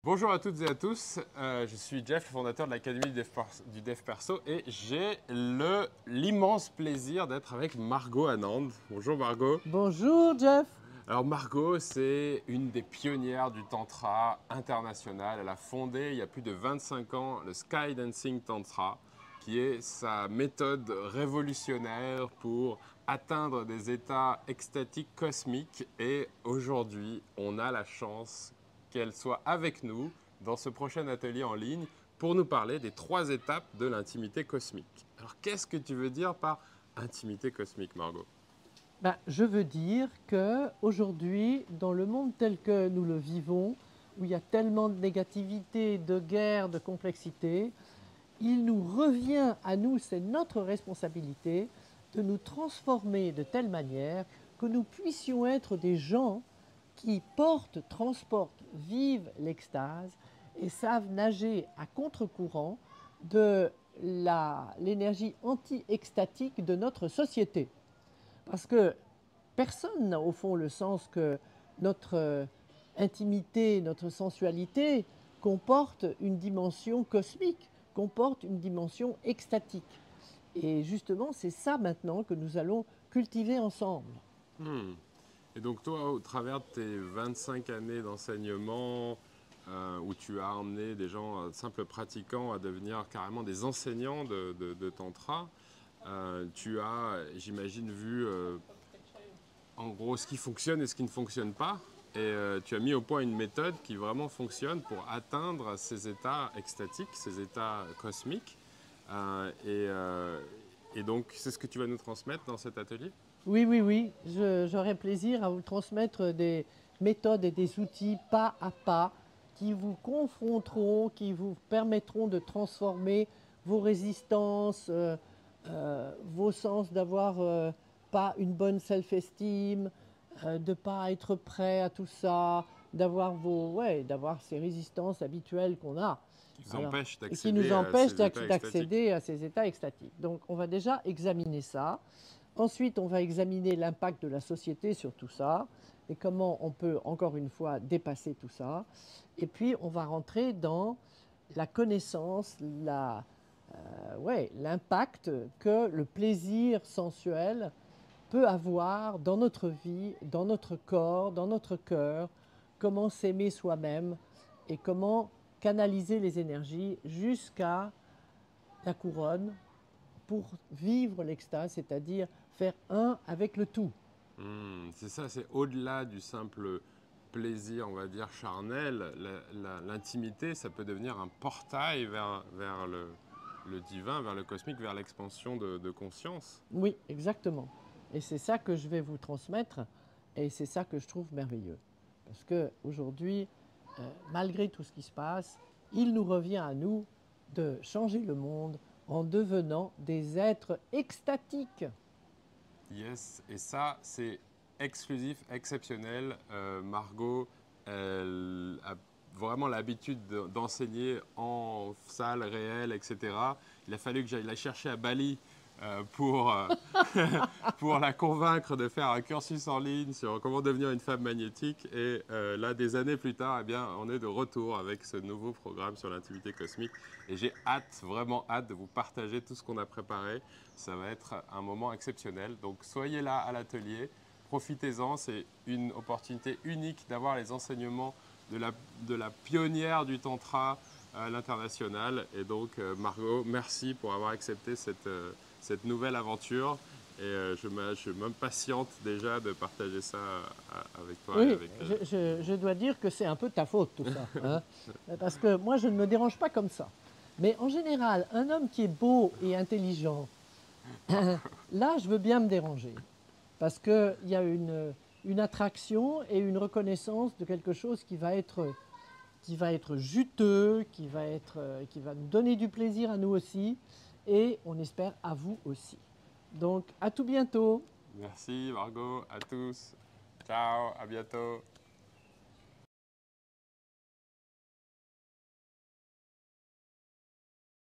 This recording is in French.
Bonjour à toutes et à tous, je suis Jeff, le fondateur de l'Académie du Dev Perso et j'ai l'immense plaisir d'être avec Margot Anand. Bonjour Margot. Bonjour Jeff. Alors Margot, c'est une des pionnières du Tantra international. Elle a fondé il y a plus de 25 ans le Sky Dancing Tantra, qui est sa méthode révolutionnaire pour atteindre des états extatiques cosmiques. Et aujourd'hui, on a la chance qu'elle soit avec nous dans ce prochain atelier en ligne pour nous parler des 3 étapes de l'intimité cosmique. Alors qu'est-ce que tu veux dire par intimité cosmique, Margot? Je veux dire que aujourd'hui, dans le monde tel que nous le vivons, où il y a tellement de négativité, de guerre, de complexité, il nous revient à nous, c'est notre responsabilité, de nous transformer de telle manière que nous puissions être des gens qui portent, transportent, vivent l'extase et savent nager à contre-courant de l'énergie anti-extatique de notre société. Parce que personne n'a au fond le sens que notre intimité, notre sensualité comporte une dimension cosmique, comporte une dimension extatique. Et justement, c'est ça maintenant que nous allons cultiver ensemble. Hmm. Et donc toi, au travers de tes 25 années d'enseignement, où tu as emmené des gens simples pratiquants à devenir carrément des enseignants de Tantra, tu as, j'imagine, vu en gros ce qui fonctionne et ce qui ne fonctionne pas. Et tu as mis au point une méthode qui vraiment fonctionne pour atteindre ces états extatiques, ces états cosmiques. Et donc, c'est ce que tu vas nous transmettre dans cet atelier? Oui, oui, oui, j'aurai plaisir à vous transmettre des méthodes et des outils pas à pas qui vous confronteront, qui vous permettront de transformer vos résistances, vos sens d'avoir pas une bonne self-esteem, de pas être prêt à tout ça, d'avoir d'avoir ces résistances habituelles qu'on a. Qui vous Alors, empêche et qui nous d'accéder à empêchent ces états extatiques. d'accéder à ces états extatiques. Donc, on va déjà examiner ça. Ensuite, on va examiner l'impact de la société sur tout ça et comment on peut, encore une fois, dépasser tout ça. Et puis, on va rentrer dans la connaissance, l'impact que le plaisir sensuel peut avoir dans notre vie, dans notre corps, dans notre cœur, comment s'aimer soi-même et comment canaliser les énergies jusqu'à la couronne pour vivre l'extase, c'est-à-dire faire un avec le tout. C'est ça, c'est au-delà du simple plaisir, on va dire, charnel. L'intimité, ça peut devenir un portail vers le divin, vers le cosmique, vers l'expansion de conscience. Oui, exactement. Et c'est ça que je vais vous transmettre et c'est ça que je trouve merveilleux. Parce qu'aujourd'hui, malgré tout ce qui se passe, il nous revient à nous de changer le monde en devenant des êtres extatiques. Yes, et ça, c'est exclusif, exceptionnel. Margot, elle a vraiment l'habitude d'enseigner en salle réelle, etc. Il a fallu que j'aille la chercher à Bali pour la convaincre de faire un cursus en ligne sur comment devenir une femme magnétique. Et là, des années plus tard, eh bien, on est de retour avec ce nouveau programme sur l'intimité cosmique. Et j'ai hâte, vraiment hâte de vous partager tout ce qu'on a préparé. Ça va être un moment exceptionnel. Donc soyez là à l'atelier, profitez-en. C'est une opportunité unique d'avoir les enseignements de la pionnière du Tantra à l'international. Et donc, Margot, merci pour avoir accepté cette nouvelle aventure. Et je m'impatiente déjà de partager ça avec toi et Oui, avec... je dois dire que c'est un peu ta faute tout ça, hein. Parce que moi je ne me dérange pas comme ça. Mais en général, un homme qui est beau et intelligent, là je veux bien me déranger. Parce qu'il y a une attraction et une reconnaissance de quelque chose qui va être juteux, qui va nous donner du plaisir à nous aussi, et on espère à vous aussi. Donc à tout bientôt. Merci Margot, à tous. Ciao, à bientôt.